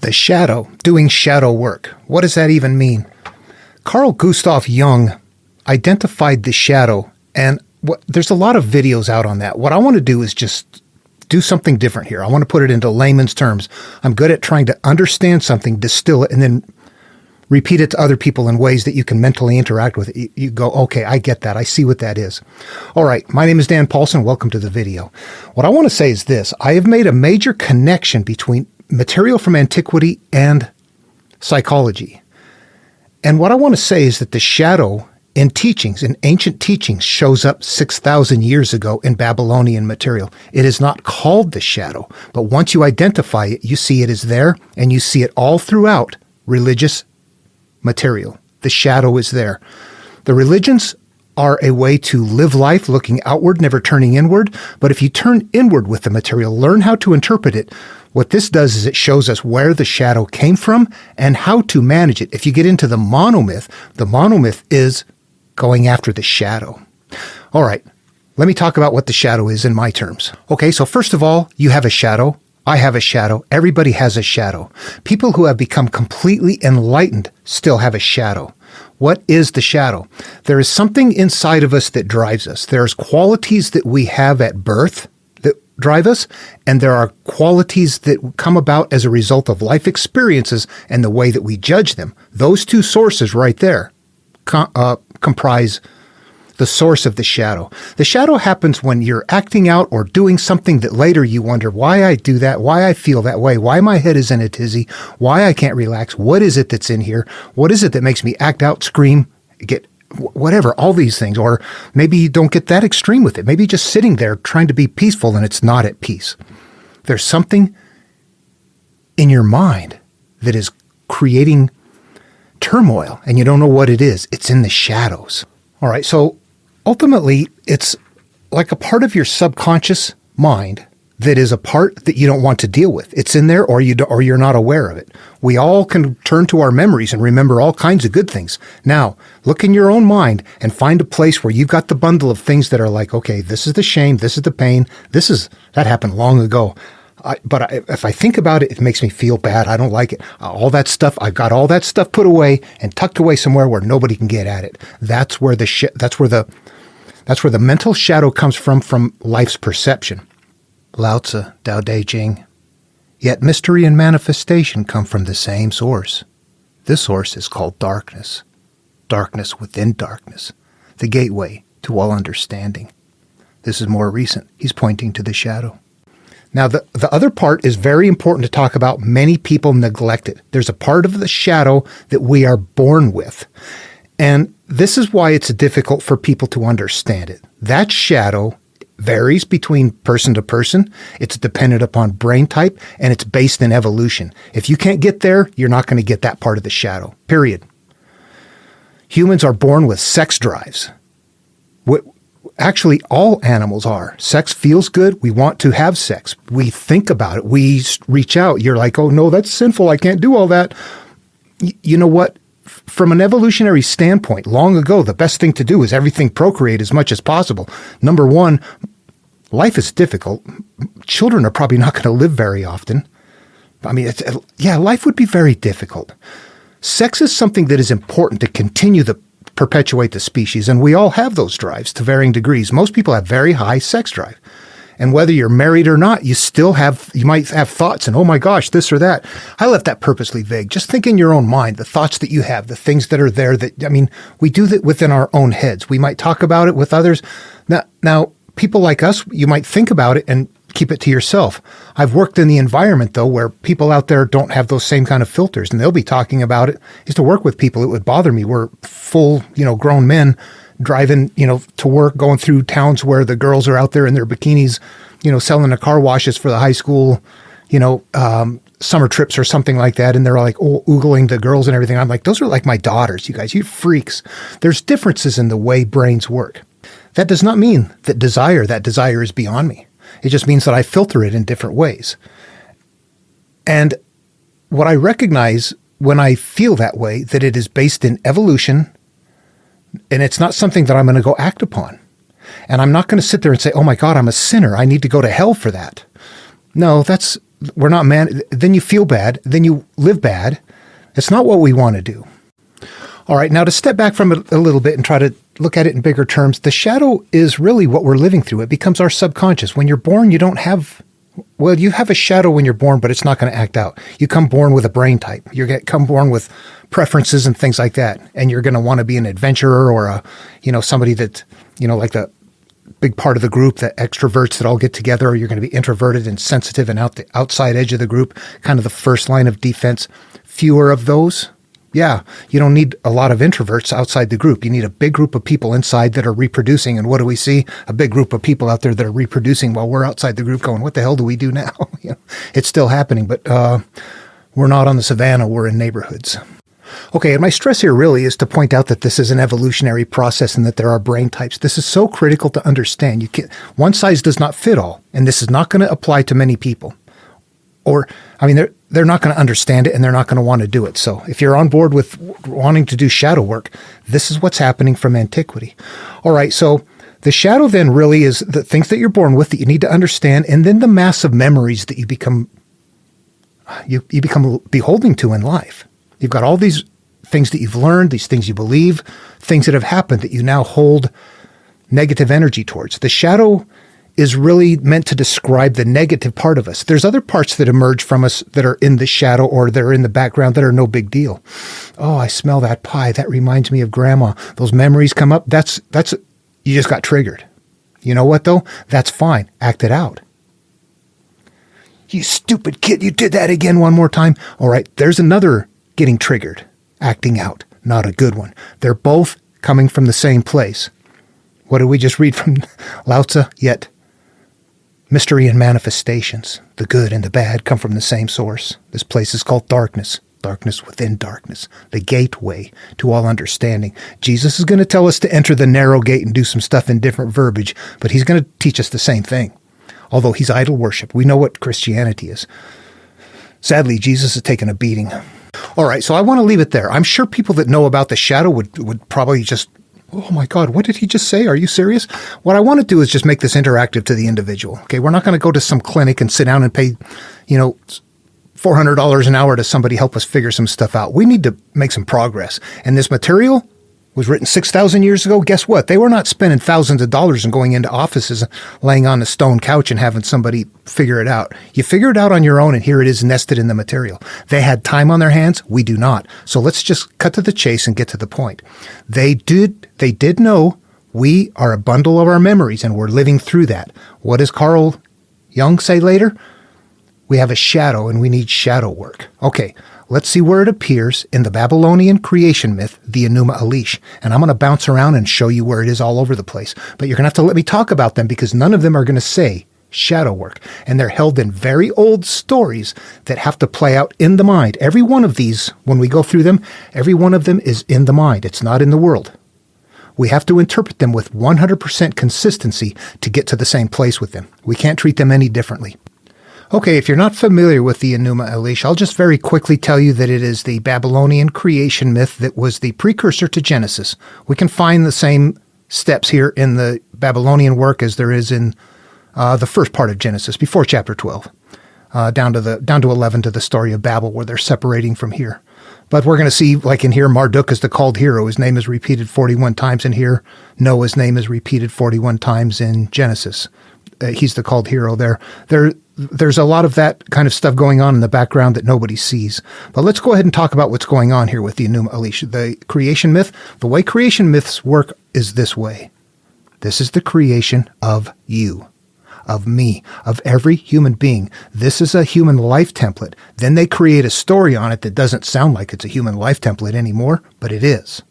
The shadow, doing shadow work. What does that even mean? Carl Gustav Jung identified the shadow, and there's a lot of videos out on that. What I want to do is just do something different here. I want to put it into layman's terms. I'm good at trying to understand something, distill it, and then repeat it to other people in ways that you can mentally interact with it. You go, okay, I get that. I see what that is. All right. My name is Dan Paulson. Welcome to the video. What I want to say is this. I have made a major connection between material from antiquity and psychology. And what I want to say is that the shadow in teachings, in ancient teachings, shows up 6,000 years ago in Babylonian material. It is not called the shadow, but once you identify it, you see it is there, and you see it all throughout religious material. The shadow is there. The religions are a way to live life looking outward, never turning inward. But if you turn inward with the material, learn how to interpret it, what this does is it shows us where the shadow came from and how to manage it. If you get into the monomyth is going after the shadow. All right, let me talk about what the shadow is in my terms. Okay, so first of all, you have a shadow. I have a shadow. Everybody has a shadow. People who have become completely enlightened still have a shadow. What is the shadow? There is something inside of us that drives us. There's qualities that we have at birth that drive us, and there are qualities that come about as a result of life experiences and the way that we judge them. Those two sources right there comprise the source of the shadow. The shadow happens when you're acting out or doing something that later you wonder why I do that, why I feel that way, why my head is in a tizzy, why I can't relax, what is it that's in here, what is it that makes me act out, scream, get whatever, all these things. Or maybe you don't get that extreme with it. Maybe you're just sitting there trying to be peaceful and it's not at peace. There's something in your mind that is creating turmoil and you don't know what it is. It's in the shadows. All right, so ultimately, it's like a part of your subconscious mind that is a part that you don't want to deal with. It's in there or you're not aware of it. We all can turn to our memories and remember all kinds of good things. Now, look in your own mind and find a place where you've got the bundle of things that are like, okay, this is the shame, this is the pain, that happened long ago. But if I think about it, it makes me feel bad. I don't like it. All that stuff, I've got all that stuff put away and tucked away somewhere where nobody can get at it. That's where the mental shadow comes from life's perception. Lao Tzu, Tao Te Ching. Yet mystery and manifestation come from the same source. This source is called darkness. Darkness within darkness. The gateway to all understanding. This is more recent. He's pointing to the shadow. Now, the other part is very important to talk about. Many people neglect it. There's a part of the shadow that we are born with. And this is why it's difficult for people to understand it. That shadow varies between person to person. It's dependent upon brain type, and it's based in evolution. If you can't get there, you're not going to get that part of the shadow, period. Humans are born with sex drives. Actually, all animals are. Sex feels good. We want to have sex. We think about it. We reach out. You're like, oh, no, that's sinful. I can't do all that. You know what? From an evolutionary standpoint, long ago, the best thing to do is everything procreate as much as possible. Number one, life is difficult. Children are probably not going to live very often. I mean, life would be very difficult. Sex is something that is important to continue perpetuate the species, and we all have those drives to varying degrees. Most people have very high sex drive. And whether you're married or not, you might have thoughts and, oh my gosh, this or that. I left that purposely vague. Just think in your own mind, the thoughts that you have, the things that are there we do that within our own heads. We might talk about it with others. Now, people like us, you might think about it and keep it to yourself. I've worked in the environment, though, where people out there don't have those same kind of filters, and they'll be talking about it. I used to work with people. It would bother me. We're full, grown men driving, to work, going through towns where the girls are out there in their bikinis, selling the car washes for the high school, summer trips or something like that. And they're like, oogling the girls and everything. I'm like, those are like my daughters, you guys, you freaks. There's differences in the way brains work. That does not mean that desire is beyond me. It just means that I filter it in different ways. And what I recognize when I feel that way, that it is based in evolution, and it's not something that I'm going to go act upon. And I'm not going to sit there and say, oh my God, I'm a sinner. I need to go to hell for that. No, that's we're not man. Then you feel bad. Then you live bad. It's not what we want to do. All right, now to step back from it a little bit and try to look at it in bigger terms, the shadow is really what we're living through. It becomes our subconscious. When you're born, you don't have, well, you have a shadow when you're born, but it's not going to act out. You come born with a brain type. You come born with preferences and things like that. And you're going to want to be an adventurer or somebody that, like the big part of the group, the extroverts that all get together, or you're going to be introverted and sensitive and out the outside edge of the group, kind of the first line of defense. Fewer of those. Yeah, you don't need a lot of introverts outside the group. You need a big group of people inside that are reproducing. And what do we see? A big group of people out there that are reproducing while we're outside the group going, what the hell do we do now? It's still happening, but we're not on the savannah. We're in neighborhoods. Okay, and my stress here really is to point out that this is an evolutionary process and that there are brain types. This is so critical to understand. One size does not fit all, and this is not going to apply to many people. Or, they're not going to understand it and they're not going to want to do it. So if you're on board with wanting to do shadow work, this is what's happening from antiquity. All right, so the shadow then really is the things that you're born with that you need to understand, and then the mass of memories that you become beholding to in life. You've got all these things that you've learned, these things you believe, things that have happened that you now hold negative energy towards. The shadow is really meant to describe the negative part of us. There's other parts that emerge from us that are in the shadow or they're in the background that are no big deal. Oh, I smell that pie. That reminds me of grandma. Those memories come up. That's you just got triggered. You know what though? That's fine. Act it out. You stupid kid, you did that again one more time. All right, there's another getting triggered, acting out. Not a good one. They're both coming from the same place. What did we just read from Lao Tzu? Yet mystery and manifestations, the good and the bad, come from the same source. This place is called darkness, darkness within darkness, the gateway to all understanding. Jesus is going to tell us to enter the narrow gate and do some stuff in different verbiage, but he's going to teach us the same thing. Although he's idol worship, we know what Christianity is. Sadly, Jesus has taken a beating. All right, so I want to leave it there. I'm sure people that know about the shadow would probably just, oh my God, what did he just say? Are you serious? What I want to do is just make this interactive to the individual. Okay, we're not going to go to some clinic and sit down and pay, $400 an hour to somebody help us figure some stuff out. We need to make some progress. And this material was written 6,000 years ago. Guess what? They were not spending thousands of dollars and going into offices, laying on a stone couch and having somebody figure it out. You figure it out on your own, and here it is nested in the material. They had time on their hands. We do not. So let's just cut to the chase and get to the point. They did know we are a bundle of our memories, and we're living through that. What does Carl Jung say later? We have a shadow, and we need shadow work. Okay, let's see where it appears in the Babylonian creation myth, the Enuma Elish. And I'm going to bounce around and show you where it is all over the place. But you're going to have to let me talk about them because none of them are going to say shadow work. And they're held in very old stories that have to play out in the mind. Every one of these, when we go through them, every one of them is in the mind. It's not in the world. We have to interpret them with 100% consistency to get to the same place with them. We can't treat them any differently. Okay, if you're not familiar with the Enuma Elish, I'll just very quickly tell you that it is the Babylonian creation myth that was the precursor to Genesis. We can find the same steps here in the Babylonian work as there is in the first part of Genesis, before chapter 12, down to 11 to the story of Babel, where they're separating from here. But we're going to see, like in here, Marduk is the called hero. His name is repeated 41 times in here. Noah's name is repeated 41 times in Genesis. He's the called hero there. There's a lot of that kind of stuff going on in the background that nobody sees. But let's go ahead and talk about what's going on here with the Enuma Elish. The creation myth, the way creation myths work is this way. This is the creation of you, of me, of every human being. This is a human life template. Then they create a story on it that doesn't sound like it's a human life template anymore, but it is.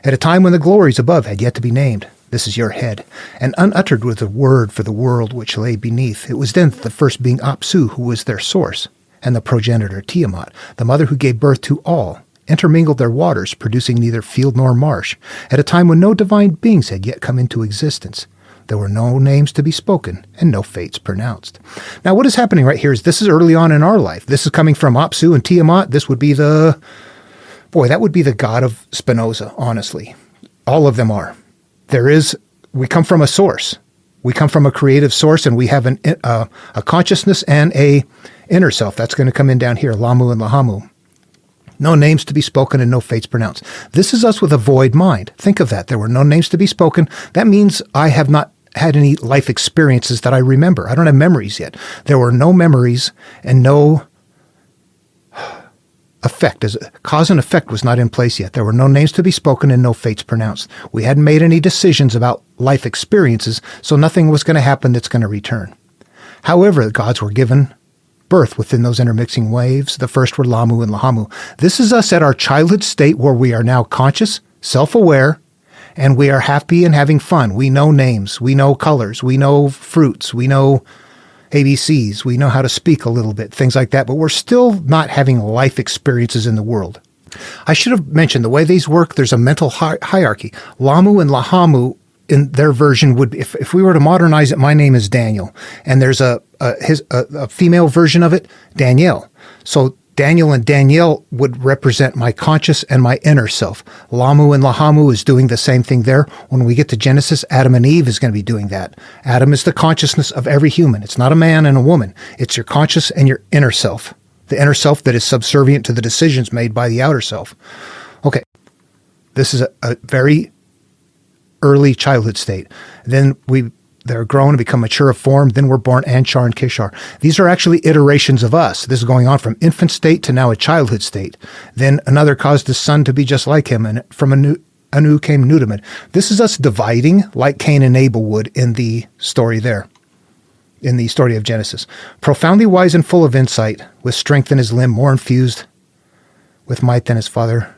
At a time when the glories above had yet to be named, this is your head, and unuttered was a word for the world which lay beneath. It was then that the first being Apsu, who was their source, and the progenitor Tiamat, the mother who gave birth to all, intermingled their waters, producing neither field nor marsh, at a time when no divine beings had yet come into existence. There were no names to be spoken, and no fates pronounced. Now what is happening right here is this is early on in our life. This is coming from Apsu and Tiamat. This would be that would be the god of Spinoza, honestly. All of them are. We come from a source. We come from a creative source, and we have a consciousness and a inner self. That's going to come in down here, Lamu and Lahamu. No names to be spoken and no fates pronounced. This is us with a void mind. Think of that. There were no names to be spoken. That means I have not had any life experiences that I remember. I don't have memories yet. There were no memories and no effect. As cause and effect was not in place yet. There were no names to be spoken and no fates pronounced. We hadn't made any decisions about life experiences, so nothing was going to happen that's going to return. However, the gods were given birth within those intermixing waves. The first were Lamu and Lahamu. This is us at our childhood state where we are now conscious, self-aware, and we are happy and having fun. We know names, we know colors, we know fruits, we know ABCs, we know how to speak a little bit, things like that, but we're still not having life experiences in the world. I should have mentioned the way these work, there's a mental hierarchy. Lamu and Lahamu in their version would be, if we were to modernize it, my name is Daniel, and there's a female version of it, Danielle. So Daniel and Danielle would represent my conscious and my inner self. Lamu and Lahamu is doing the same thing there. When we get to Genesis, Adam and Eve is going to be doing that. Adam is the consciousness of every human. It's not a man and a woman. It's your conscious and your inner self. The inner self that is subservient to the decisions made by the outer self. Okay, this is a very early childhood state. Then they're grown and become mature of form. Then we're born Anshar and Kishar. These are actually iterations of us. This is going on from infant state to now a childhood state. Then another caused his son to be just like him, and from Anu came Nudaman. This is us dividing like Cain and Abel would in the story there, in the story of Genesis. Profoundly wise and full of insight, with strength in his limb, more infused with might than his father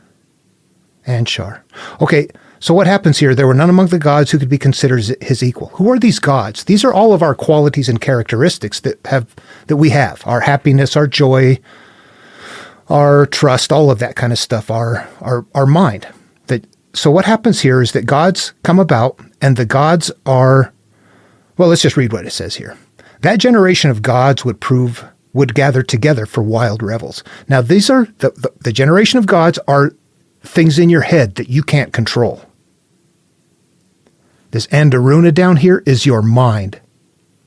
Anshar. Okay, so what happens here? There were none among the gods who could be considered his equal. Who are these gods? These are all of our qualities and characteristics that we have. Our happiness, our joy, our trust, all of that kind of stuff, our mind. So what happens here is that gods come about, and the gods are, well, let's just read what it says here. That generation of gods would gather together for wild revels. Now, these are the generation of gods are things in your head that you can't control. This Andaruna down here is your mind.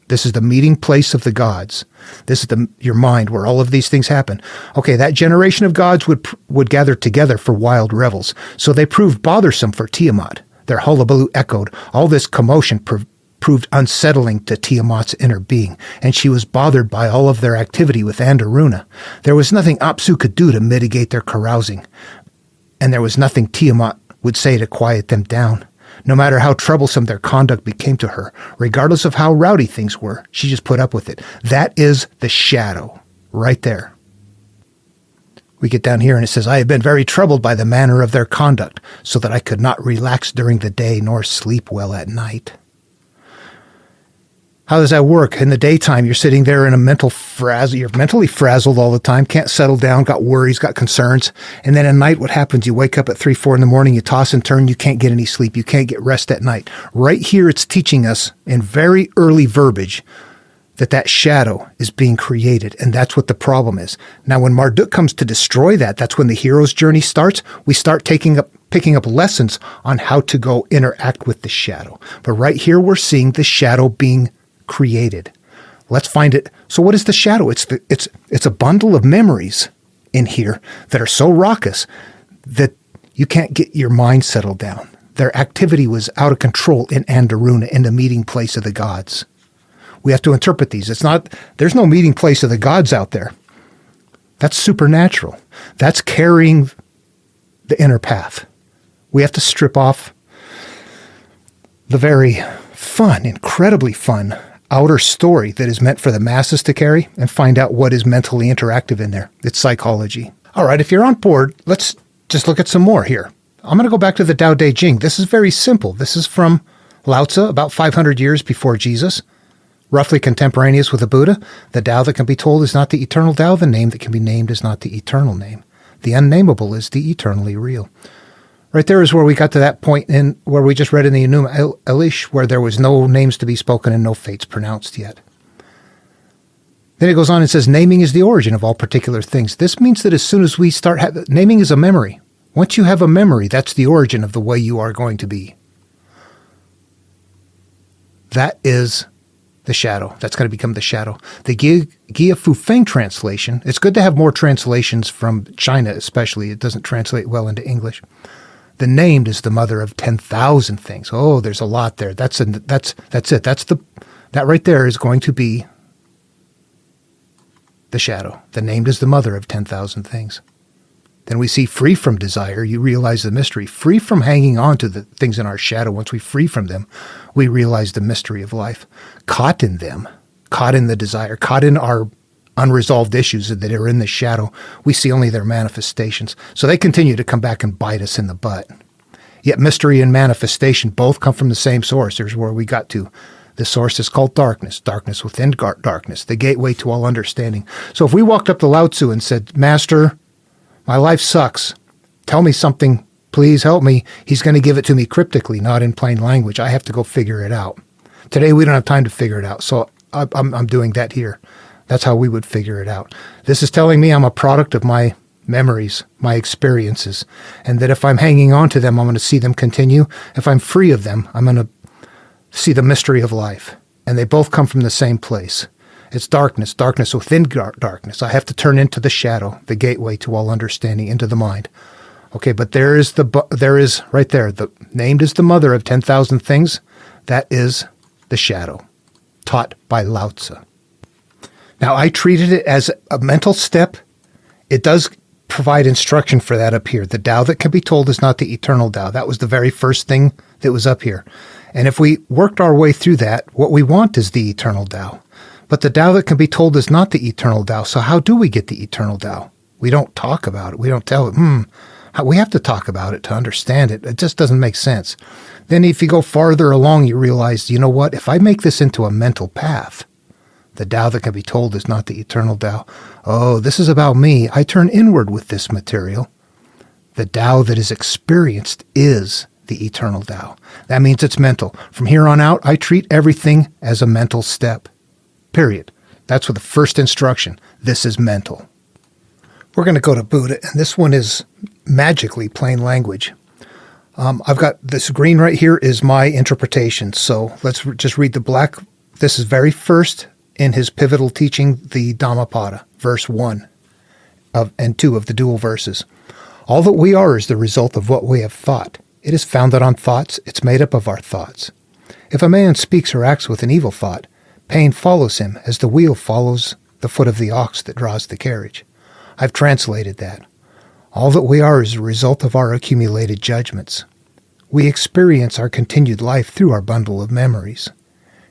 This is the meeting place of the gods. This is your mind where all of these things happen. Okay, that generation of gods would gather together for wild revels. So they proved bothersome for Tiamat. Their hullabaloo echoed. All this commotion proved unsettling to Tiamat's inner being, and she was bothered by all of their activity with Andaruna. There was nothing Apsu could do to mitigate their carousing, and there was nothing Tiamat would say to quiet them down. No matter how troublesome their conduct became to her, regardless of how rowdy things were, she just put up with it. That is the shadow, right there. We get down here and it says, I have been very troubled by the manner of their conduct, so that I could not relax during the day nor sleep well at night. How does that work? In the daytime, you're sitting there in a mental frazzle. You're mentally frazzled all the time, can't settle down, got worries, got concerns. And then at night, what happens? You wake up at 3, 4 in the morning, you toss and turn, you can't get any sleep, you can't get rest at night. Right here, it's teaching us in very early verbiage that shadow is being created, and that's what the problem is. Now, when Marduk comes to destroy that, that's when the hero's journey starts. We start picking up lessons on how to go interact with the shadow. But right here, we're seeing the shadow being created. Let's find it. So what is the shadow? It's a bundle of memories in here that are so raucous that you can't get your mind settled down. Their activity was out of control in Andaruna, in the meeting place of the gods. We have to interpret these. There's no meeting place of the gods out there. That's supernatural. That's carrying the inner path. We have to strip off the very fun, incredibly fun outer story that is meant for the masses to carry and find out what is mentally interactive in there. It's psychology. All right, if you're on board, let's just look at some more here. I'm going to go back to the Tao Te Ching. This is very simple. This is from Lao Tzu, about 500 years before Jesus, roughly contemporaneous with the Buddha. The Tao that can be told is not the eternal Tao. The name that can be named is not the eternal name. The unnameable is the eternally real. Right there is where we got to that point in where we just read in the Enuma Elish, where there was no names to be spoken and no fates pronounced yet. Then it goes on and says, naming is the origin of all particular things. This means that as soon as we start, naming is a memory. Once you have a memory, that's the origin of the way you are going to be. that is the shadow. That's going to become the shadow. The Gia Fu Feng translation, it's good to have more translations from China especially. It doesn't translate well into English. The named is the mother of 10,000 things. Oh, there's a lot there. That's it. That right there is going to be the shadow. The named is the mother of 10,000 things. Then we see free from desire. You realize the mystery. Free from hanging on to the things in our shadow. Once we free from them, we realize the mystery of life. Caught in them, caught in the desire, caught in our unresolved issues that are in the shadow, we see only their manifestations. So they continue to come back and bite us in the butt. Yet mystery and manifestation both come from the same source. Here's where we got to. The source is called darkness, darkness within darkness, the gateway to all understanding. So if we walked up to Lao Tzu and said, Master, my life sucks. Tell me something. Please help me. He's going to give it to me cryptically, not in plain language. I have to go figure it out. Today, we don't have time to figure it out. So I'm doing that here. That's how we would figure it out. This is telling me I'm a product of my memories, my experiences, and that if I'm hanging on to them, I'm going to see them continue. If I'm free of them, I'm going to see the mystery of life. And they both come from the same place. It's darkness, darkness within darkness. I have to turn into the shadow, the gateway to all understanding, into the mind. Okay, but there is right there. The named is the mother of 10,000 things. That is the shadow, taught by Lao Tzu. Now, I treated it as a mental step. It does provide instruction for that up here. The Tao that can be told is not the eternal Tao. That was the very first thing that was up here. And if we worked our way through that, what we want is the eternal Tao. But the Tao that can be told is not the eternal Tao. So how do we get the eternal Tao? We don't talk about it. We don't tell it. We have to talk about it to understand it. It just doesn't make sense. Then if you go farther along, you realize, you know what? If I make this into a mental path, the Tao that can be told is not the eternal Tao. Oh, this is about me. I turn inward with this material. The Tao that is experienced is the eternal Tao. That means it's mental. From here on out, I treat everything as a mental step. Period. That's what the first instruction. This is mental. We're going to go to Buddha, and this one is magically plain language. I've got this green right here is my interpretation. So let's just read the black. This is very first in his pivotal teaching, the Dhammapada, verse 1 and 2 of the dual verses. All that we are is the result of what we have thought. It is founded on thoughts. It's made up of our thoughts. If a man speaks or acts with an evil thought, pain follows him as the wheel follows the foot of the ox that draws the carriage. I've translated that. All that we are is a result of our accumulated judgments. We experience our continued life through our bundle of memories.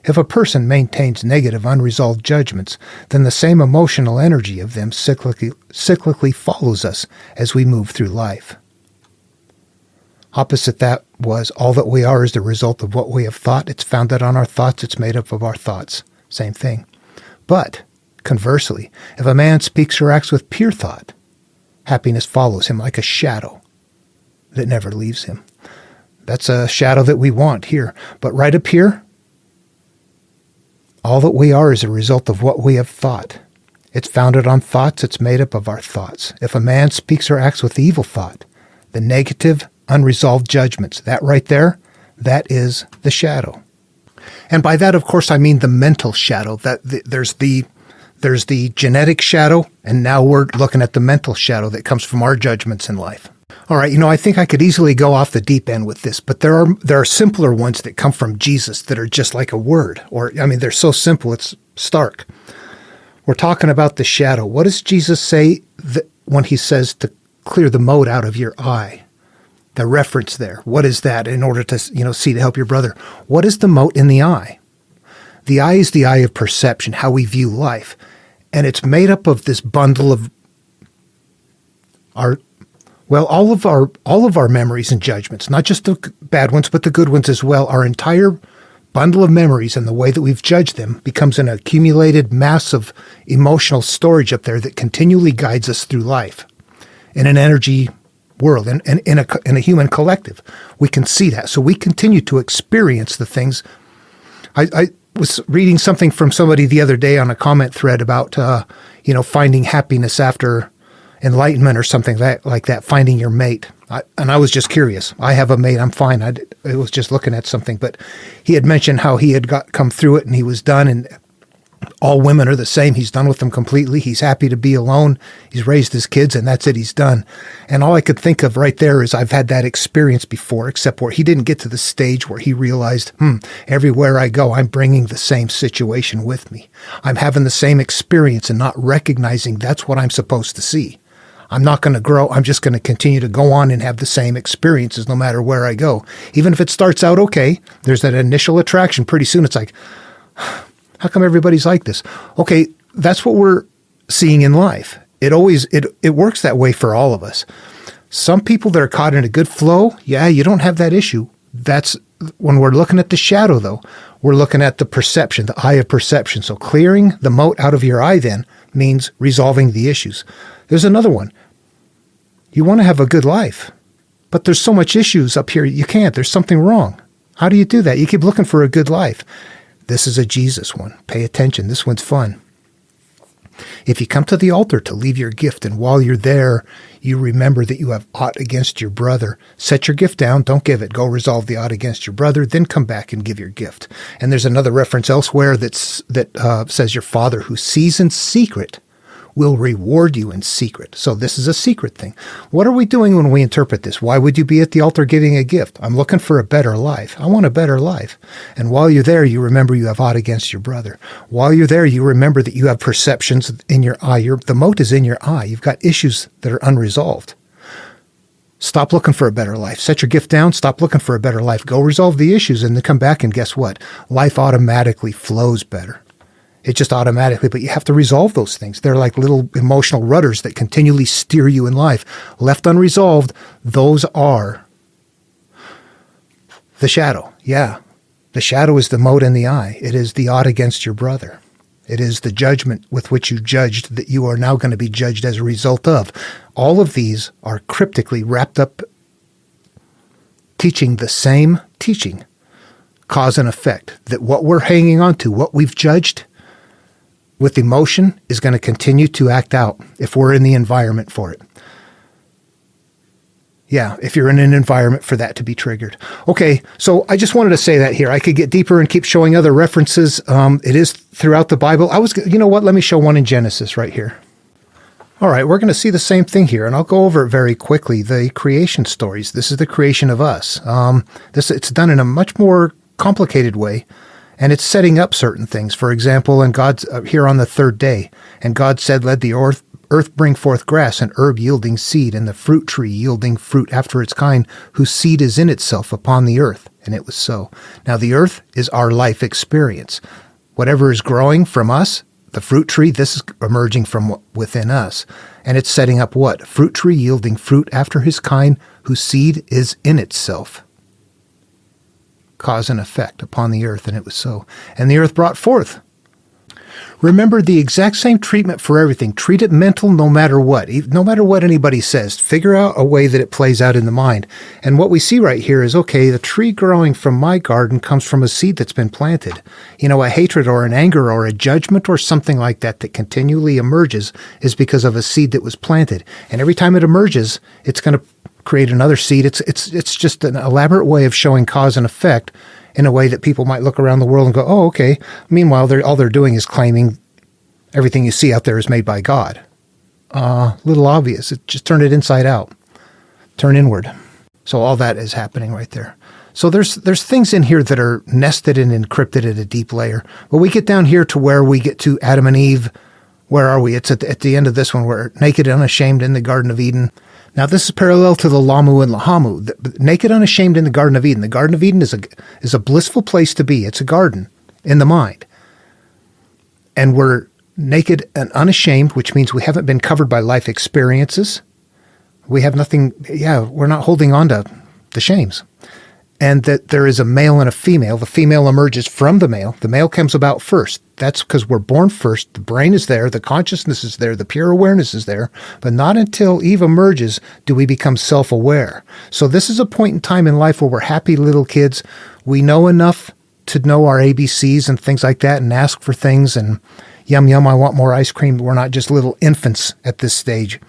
If a person maintains negative, unresolved judgments, then the same emotional energy of them cyclically follows us as we move through life. Opposite that was, all that we are is the result of what we have thought. It's founded on our thoughts. It's made up of our thoughts. Same thing. But, conversely, if a man speaks or acts with pure thought, happiness follows him like a shadow that never leaves him. That's a shadow that we want here. But right up here, all that we are is a result of what we have thought. It's founded on thoughts. It's made up of our thoughts. If a man speaks or acts with evil thought, the negative, unresolved judgments, that right there, that is the shadow. And by that, of course, I mean the mental shadow. There's the genetic shadow, and now we're looking at the mental shadow that comes from our judgments in life. All right, I think I could easily go off the deep end with this, but there are simpler ones that come from Jesus that are just like a word, they're so simple, it's stark. We're talking about the shadow. What does Jesus say when he says to clear the mote out of your eye? The reference there. What is that in order to, see to help your brother? What is the mote in the eye? The eye is the eye of perception, how we view life. And it's made up of this bundle of all of our memories and judgments, not just the bad ones, but the good ones as well. Our entire bundle of memories and the way that we've judged them becomes an accumulated mass of emotional storage up there that continually guides us through life in an energy world and in a human collective. We can see that. So we continue to experience the things. I was reading something from somebody the other day on a comment thread about, finding happiness after enlightenment or something like that, finding your mate. And I was just curious. I have a mate. I'm fine. I was just looking at something. But he had mentioned how he had come through it and he was done. And all women are the same. He's done with them completely. He's happy to be alone. He's raised his kids and that's it. He's done. And all I could think of right there is I've had that experience before, except where he didn't get to the stage where he realized, everywhere I go, I'm bringing the same situation with me. I'm having the same experience and not recognizing that's what I'm supposed to see. I'm not going to grow. I'm just going to continue to go on and have the same experiences no matter where I go. Even if it starts out okay, there's that initial attraction. Pretty soon it's like, how come everybody's like this? Okay, that's what we're seeing in life. It works that way for all of us. Some people that are caught in a good flow, you don't have that issue. That's when we're looking at the shadow, though. We're looking at the perception, the eye of perception. So clearing the mote out of your eye then means resolving the issues. There's another one. You want to have a good life, but there's so much issues up here, you can't. There's something wrong. How do you do that? You keep looking for a good life. This is a Jesus one. Pay attention. This one's fun. If you come to the altar to leave your gift, and while you're there, you remember that you have aught against your brother, set your gift down, don't give it. Go resolve the aught against your brother, then come back and give your gift. And there's another reference elsewhere that says your Father who sees in secret will reward you in secret. So this is a secret thing. What are we doing when we interpret this? Why would you be at the altar giving a gift? I'm looking for a better life. I want a better life. And while you're there, you remember you have aught against your brother. While you're there, you remember that you have perceptions in your eye. The mote is in your eye. You've got issues that are unresolved. Stop looking for a better life. Set your gift down. Stop looking for a better life. Go resolve the issues and then come back and guess what? Life automatically flows better. It just automatically, but you have to resolve those things. They're like little emotional rudders that continually steer you in life. Left unresolved, those are the shadow. Yeah. The shadow is the mote in the eye. It is the aught against your brother. It is the judgment with which you judged that you are now going to be judged as a result of. All of these are cryptically wrapped up, teaching the same teaching, cause and effect, that what we're hanging on to, what we've judged, with emotion is going to continue to act out if we're in the environment for it. Yeah, if you're in an environment for that to be triggered. Okay, so I just wanted to say that here. I could get deeper and keep showing other references. It is throughout the Bible. You know what? Let me show one in Genesis right here. All right, we're going to see the same thing here, and I'll go over it very quickly. The creation stories. This is the creation of us. It's done in a much more complicated way. And it's setting up certain things. For example, and God's here on the third day, and God said, let the earth bring forth grass, and herb yielding seed, and the fruit tree yielding fruit after its kind, whose seed is in itself upon the earth. And it was so. Now the earth is our life experience. Whatever is growing from us, the fruit tree, this is emerging from within us. And it's setting up what? Fruit tree yielding fruit after his kind, whose seed is in itself. Cause and effect upon the earth, and it was so. And the earth brought forth. Remember the exact same treatment for everything. Treat it mental no matter what. No matter what anybody says. Figure out a way that it plays out in the mind. And what we see right here is, okay, the tree growing from my garden comes from a seed that's been planted. You know, a hatred or an anger or a judgment or something like that that continually emerges is because of a seed that was planted. And every time it emerges, it's going to create another seed. It's just an elaborate way of showing cause and effect in a way that people might look around the world and go, oh, okay. Meanwhile, all they're doing is claiming everything you see out there is made by God. Little obvious. Just turn it inside out. Turn inward. So all that is happening right there. So there's things in here that are nested and encrypted at a deep layer. But we get down here to where we get to Adam and Eve. Where are we? It's at the end of this one. We're naked and unashamed in the Garden of Eden. Now, this is parallel to the Lamu and Lahamu. Naked, unashamed in the Garden of Eden. The Garden of Eden is a blissful place to be. It's a garden in the mind. And we're naked and unashamed, which means we haven't been covered by life experiences. We have nothing, we're not holding on to the shames. And that there is a male and a female. The female emerges from the male. The male comes about first. That's because we're born first. The brain is there. The consciousness is there. The pure awareness is there. But not until Eve emerges do we become self-aware. So this is a point in time in life where we're happy little kids. We know enough to know our ABCs and things like that and ask for things and yum, yum, I want more ice cream. We're not just little infants at this stage.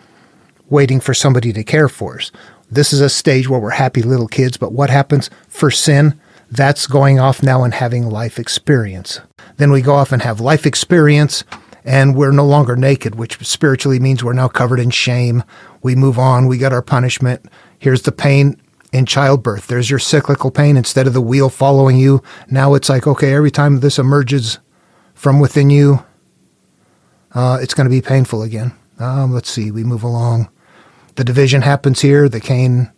waiting for somebody to care for us. This is a stage where we're happy little kids, but what happens for sin? That's going off now and having life experience. Then we go off and have life experience, and we're no longer naked, which spiritually means we're now covered in shame. We move on. We got our punishment. Here's the pain in childbirth. There's your cyclical pain. Instead of the wheel following you, now it's like, okay, every time this emerges from within you, it's going to be painful again. Let's see. We move along. The division happens here. The Cain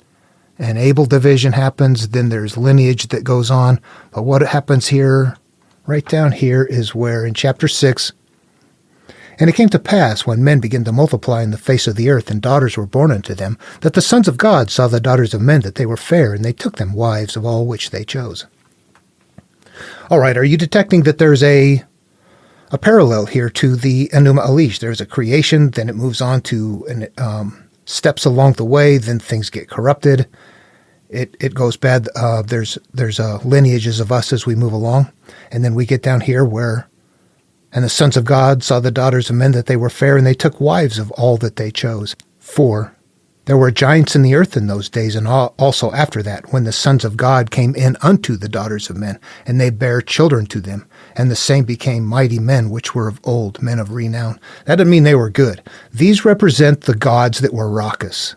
and Abel division happens. Then there's lineage that goes on. But what happens here, right down here, is where in chapter 6, and it came to pass, when men began to multiply in the face of the earth, and daughters were born unto them, that the sons of God saw the daughters of men, that they were fair, and they took them wives of all which they chose. All right, are you detecting that there's a parallel here to the Enuma Elish? There's a creation, then it moves on to steps along the way, then things get corrupted. It goes bad. There's lineages of us as we move along, and then we get down here where, and the sons of God saw the daughters of men, that they were fair, and they took wives of all that they chose. 4. There were giants in the earth in those days, and also after that, when the sons of God came in unto the daughters of men, and they bare children to them, and the same became mighty men, which were of old, men of renown. That doesn't mean they were good. These represent the gods that were raucous.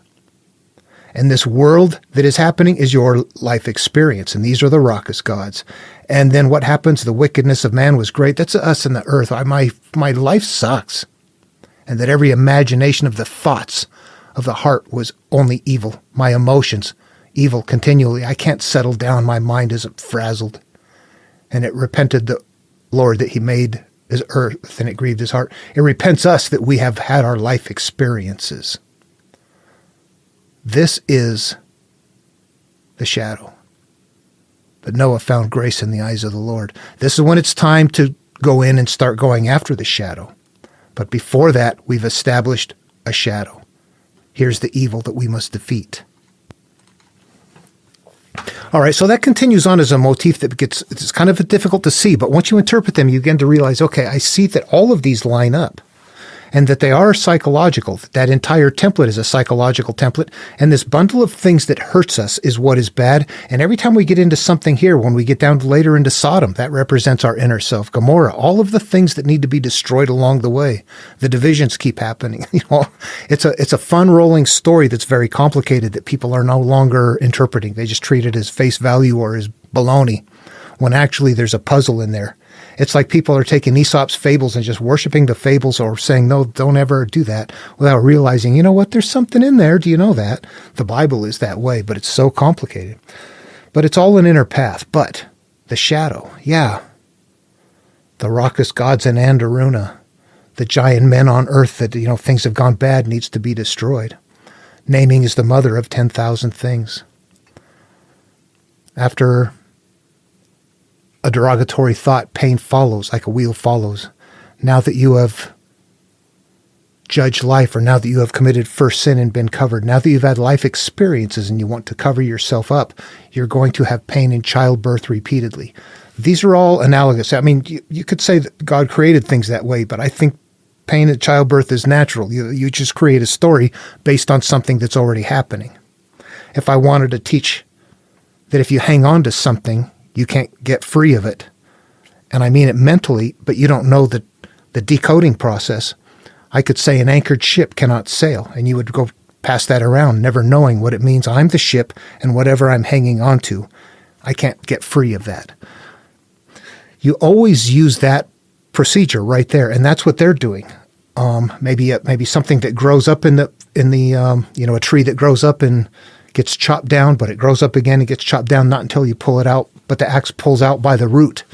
And this world that is happening is your life experience, and these are the raucous gods. And then what happens? The wickedness of man was great. That's us in the earth. My life sucks. And that every imagination of the thoughts of the heart was only evil. My emotions, evil continually. I can't settle down. My mind is frazzled. And it repented the Lord that he made his earth, and it grieved his heart. It repents us that we have had our life experiences. This is the shadow. But Noah found grace in the eyes of the Lord. This is when it's time to go in and start going after the shadow. But before that, we've established a shadow. Here's the evil that we must defeat. All right, so that continues on as a motif that it's kind of difficult to see, but once you interpret them, you begin to realize, okay, I see that all of these line up, and that they are psychological. That entire template is a psychological template, and this bundle of things that hurts us is what is bad. And every time we get into something here, when we get down later into Sodom, that represents our inner self. Gomorrah, all of the things that need to be destroyed along the way. The divisions keep happening. It's a fun rolling story that's very complicated that people are no longer interpreting. They just treat it as face value or as baloney, when actually there's a puzzle in there. It's like people are taking Aesop's fables and just worshiping the fables, or saying, no, don't ever do that, without realizing, you know what, there's something in there. Do you know that? The Bible is that way, but it's so complicated. But it's all an inner path. But the shadow, yeah. The raucous gods in Andaruna, the giant men on earth that, things have gone bad, needs to be destroyed. Naming is the mother of 10,000 things. After a derogatory thought, pain follows like a wheel follows. Now that you have judged life, or now that you have committed first sin and been covered, now that you've had life experiences and you want to cover yourself up, you're going to have pain in childbirth repeatedly. These are all analogous. I mean, you could say that God created things that way, but I think pain at childbirth is natural. You just create a story based on something that's already happening. If I wanted to teach that if you hang on to something, you can't get free of it, and I mean it mentally, but you don't know the decoding process, I could say an anchored ship cannot sail, and you would go pass that around, never knowing what it means. I'm the ship, and whatever I'm hanging on to, I can't get free of that. You always use that procedure right there, and that's what they're doing. Maybe something that grows up in the a tree that grows up and gets chopped down, but it grows up again and gets chopped down, not until you pull it out, but the axe pulls out by the root,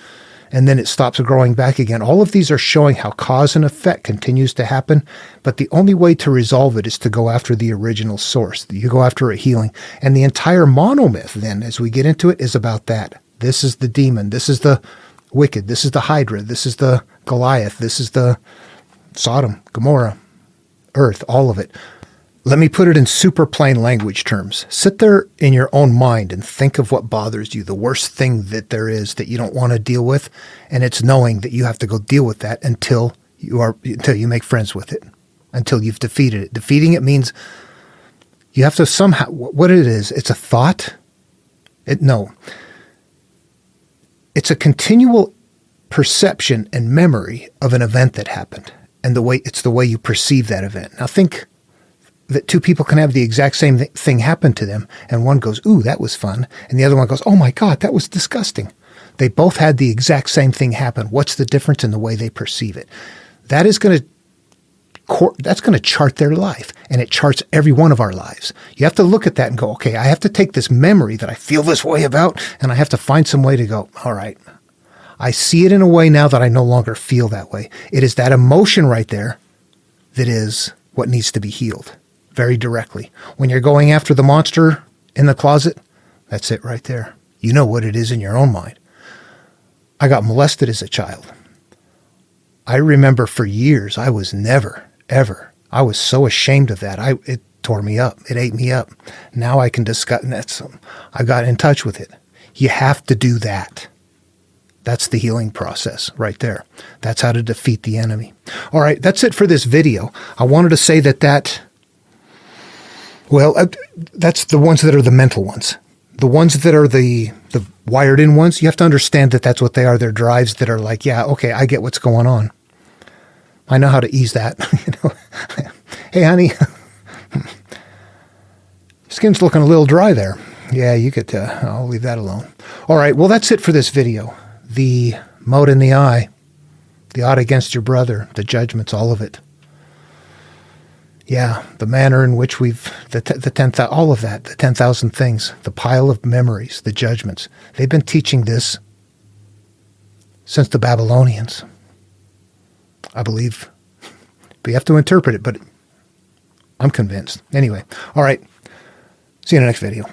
and then it stops growing back again. All of these are showing how cause and effect continues to happen, but the only way to resolve it is to go after the original source. You go after a healing. And the entire monomyth, then, as we get into it, is about that. This is the demon. This is the wicked. This is the Hydra. This is the Goliath. This is the Sodom, Gomorrah, earth, all of it. Let me put it in super plain language terms. Sit there in your own mind and think of what bothers you, the worst thing that there is that you don't want to deal with, and it's knowing that you have to go deal with that until you make friends with it, until you've defeated it. Defeating it means You have to somehow, what it is, it's a thought. No. It's a continual perception and memory of an event that happened. And it's the way you perceive that event. Now think that two people can have the exact same thing happen to them. And one goes, ooh, that was fun. And the other one goes, oh my God, that was disgusting. They both had the exact same thing happen. What's the difference in the way they perceive it? That's going to chart their life, and it charts every one of our lives. You have to look at that and go, okay, I have to take this memory that I feel this way about, and I have to find some way to go, all right, I see it in a way now that I no longer feel that way. It is that emotion right there that is what needs to be healed very directly. When you're going after the monster in the closet, that's it right there. You know what it is in your own mind. I got molested as a child. I remember for years, I was never, ever, I was so ashamed of that. It tore me up. It ate me up. Now I can discuss, I got in touch with it. You have to do that. That's the healing process right there. That's how to defeat the enemy. All right, that's it for this video. I wanted to say that's the ones that are the mental ones. The ones that are the wired in ones, you have to understand that that's what they are. They're drives that are like, yeah, okay, I get what's going on. I know how to ease that. Hey, honey, skin's looking a little dry there. Yeah, you could, I'll leave that alone. All right, well, that's it for this video. The mote in the eye, the odd against your brother, the judgments, all of it. Yeah, the manner in which all of that, the 10,000 things, the pile of memories, the judgments. They've been teaching this since the Babylonians, I believe. But you have to interpret it, but I'm convinced. Anyway, all right. See you in the next video.